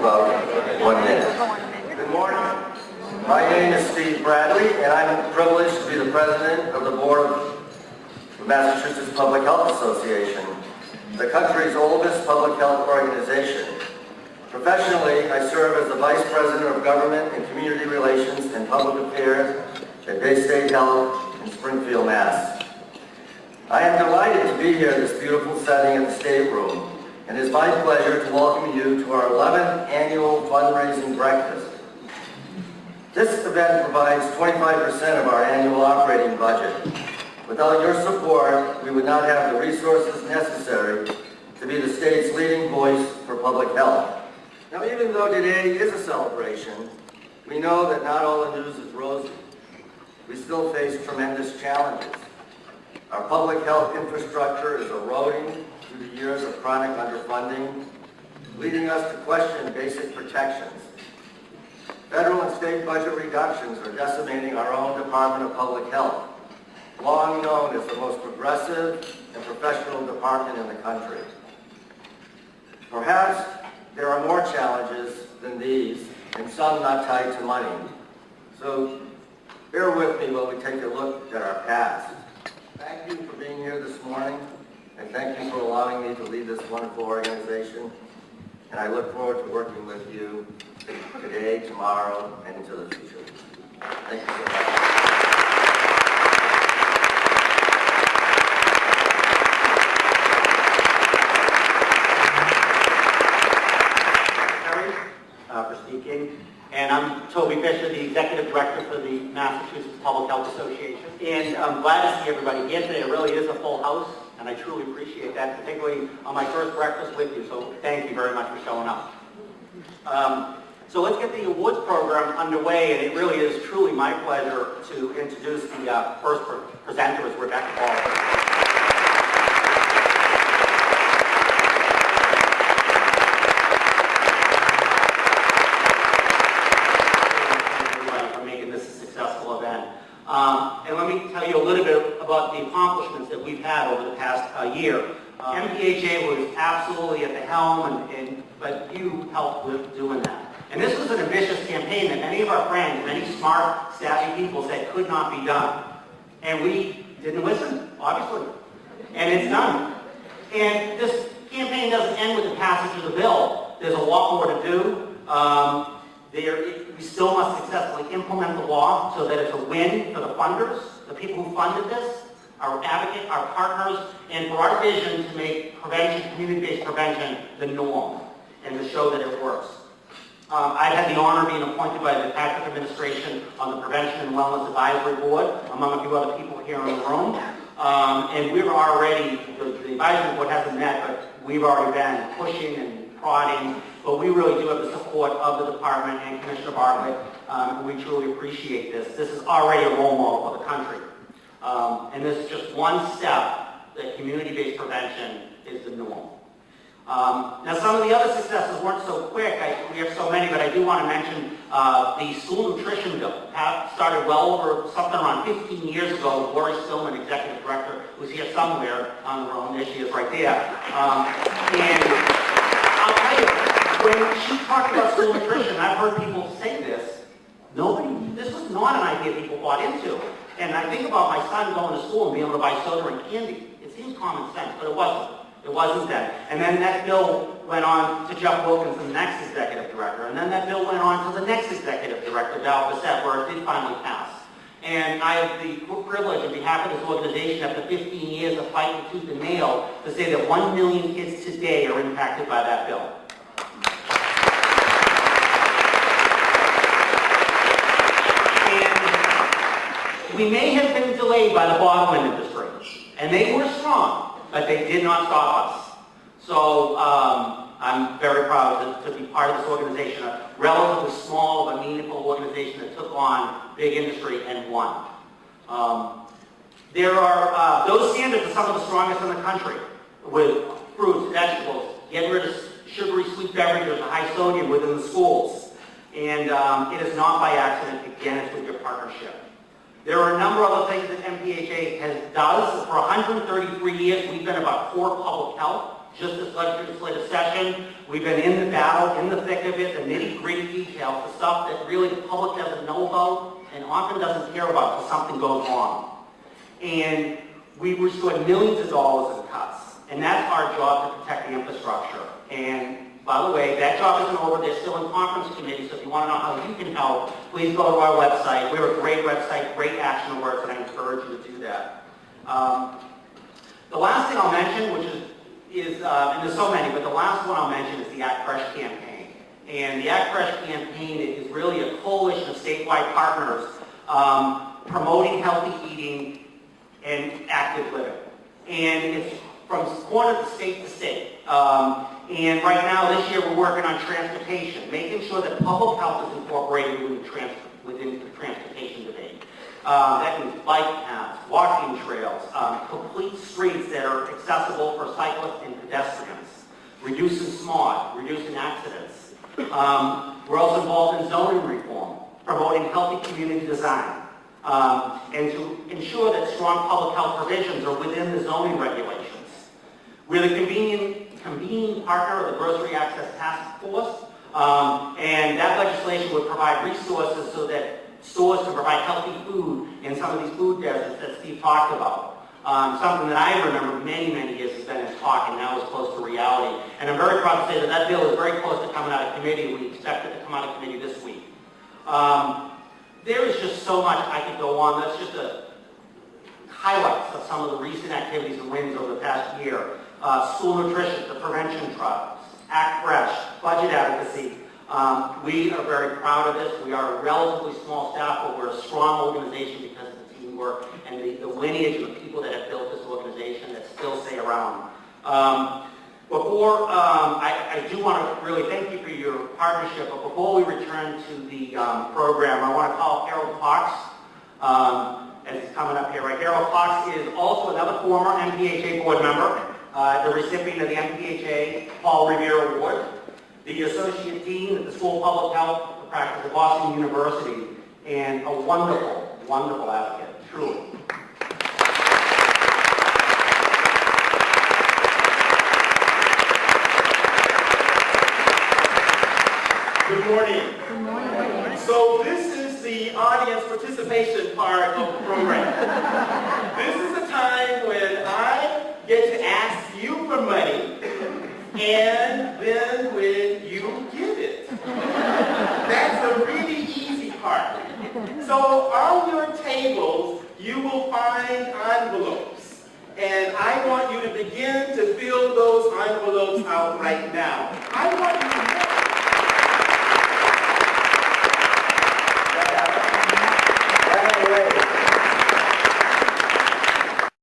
about 1 minute. Good morning. My name is Steve Bradley, and I'm privileged to be the president of the board of the Massachusetts Public Health Association, the country's oldest public health organization. Professionally, I serve as the Vice President of Government and Community Relations and Public Affairs at Bay State Health in Springfield, Mass. I am delighted to be here in this beautiful setting at the State Room, and it is my pleasure to welcome you to our 11th annual fundraising breakfast. This event provides 25% of our annual operating budget. Without your support, we would not have the resources necessary to be the state's leading voice for public health. Now, even though today is a celebration, we know that not all the news is rosy. We still face tremendous challenges. Our public health infrastructure is eroding through the years of chronic underfunding, leading us to question basic protections. Federal and state budget reductions are decimating our own Department of Public Health, long known as the most progressive and professional department in the country. Perhaps there are more challenges than these, and some not tied to money. So bear with me while we take a look at our past. Thank you for being here this morning, and thank you for allowing me to lead this wonderful organization. And I look forward to working with you today, tomorrow, and into the future. Thank you so much. For speaking. And I'm Toby, the Executive Director for the Massachusetts Public Health Association. And I'm glad to see everybody here today. It really is a full house, and I truly appreciate that, particularly on my first breakfast with you. So thank you very much for showing up. So let's get the awards program underway, and it really is truly my pleasure to introduce the first presenter, is Rebecca Paul. And let me tell you a little bit about the accomplishments that we've had over the past year. MPHA was absolutely at the helm, but you helped with doing that. And this was an ambitious campaign that many of our friends, many smart, savvy people said could not be done. And we didn't listen, obviously. And it's done. And this campaign doesn't end with the passage of the bill. There's a lot more to do. We still must successfully implement the law so that it's a win for the funders, the people who funded this, our advocates, our partners, and for our vision to make prevention, community-based prevention, the norm, and to show that it works. I've had the honor of being appointed by the Patrick administration on the Prevention and Wellness Advisory Board, among a few other people here in the room. And we've already, the advisory board hasn't met, but we've already been pushing and prodding. But we really do have the support of the department and Commissioner Bartlett, and we truly appreciate this. This is already a role model for the country. And this is just one step that community-based prevention is the norm. Now, some of the other successes weren't so quick. We have so many, but I do want to mention the school nutrition bill. Started well over something around 15 years ago. Lori Stillman, Executive Director, who's here somewhere on the room. There she is right there. And I'll tell you, when she talked about school nutrition, I've heard people say this, this was not an idea people bought into. And I think about my son going to school and being able to buy soda and candy. It seems common sense, but it wasn't. It wasn't then. And then that bill went on to Jeff Wilkinson, the next executive director. And then that bill went on to the next executive director, Val Bissett, where it did finally pass. And I have the privilege, on behalf of this organization, after 15 years of fighting tooth and nail, to say that 1 million kids today are impacted by that bill. We may have been delayed by the bottling industry, and they were strong, but they did not stop us. So I'm very proud to be part of this organization, a relatively small but meaningful organization that took on big industry and won. There are, those standards are some of the strongest in the country, with fruits, vegetables, getting rid of sugary sweet beverages, the high sodium within the schools. And it is not by accident, again, it's with your partnership. There are a number of other things that MPHA does. For 133 years, we've been about core public health. just this legislative session. We've been in the battle, in the thick of it, the nitty-gritty details, the stuff that really the public doesn't know about and often doesn't care about until something goes wrong. And we restored millions of dollars in cuts, and that's our job to protect the infrastructure. And by the way, that job isn't over. They're still in conference committee, so if you want to know how you can help, please go to our website. We're a great website, great action alerts, and I encourage you to do that. The last thing I'll mention, which is and there's so many, but the last one I'll mention is the Act Fresh campaign. And the Act Fresh campaign is really a coalition of statewide partners promoting healthy eating and active living. And it's from corner to state. And right now, this year, we're working on transportation, making sure that public health is incorporated within the transportation debate. That means bike paths, walking trails, complete streets that are accessible for cyclists and pedestrians, reducing smog, reducing accidents. We're also involved in zoning reform, promoting healthy community design, and to ensure that strong public health provisions are within the zoning regulations. We're the convening partner of the Grocery Access Task Force, and that legislation would provide resources so that stores can provide healthy food in some of these food deserts that Steve talked about. Something that I remember many years has been in talk, and now is close to reality. And I'm very proud to say that that bill is very close to coming out of committee. We expect it to come out of committee this week. There is just so much I could go on. That's just highlights of some of the recent activities and wins over the past year. School nutrition, the prevention trials, Act Fresh, budget advocacy. We are very proud of this. We are a relatively small staff, but we're a strong organization because of the teamwork and the lineage of the people that have built this organization that still stay around. I do want to really thank you for your partnership, but before we return to the program, I want to call Harold Fox, as he's coming up here. Right, Harold Fox is also another former MPHA board member, the recipient of the MPHA Paul Revere Award, the Associate Dean at the School of Public Health practice at Boston University, and a wonderful, wonderful advocate, truly. Good morning. Good morning. So this is the audience participation part of the program. This is a time when I get to ask you for money, and then when you give it. That's a really easy part. So on your tables, you will find envelopes. And I want you to begin to fill those envelopes out right now. I want you to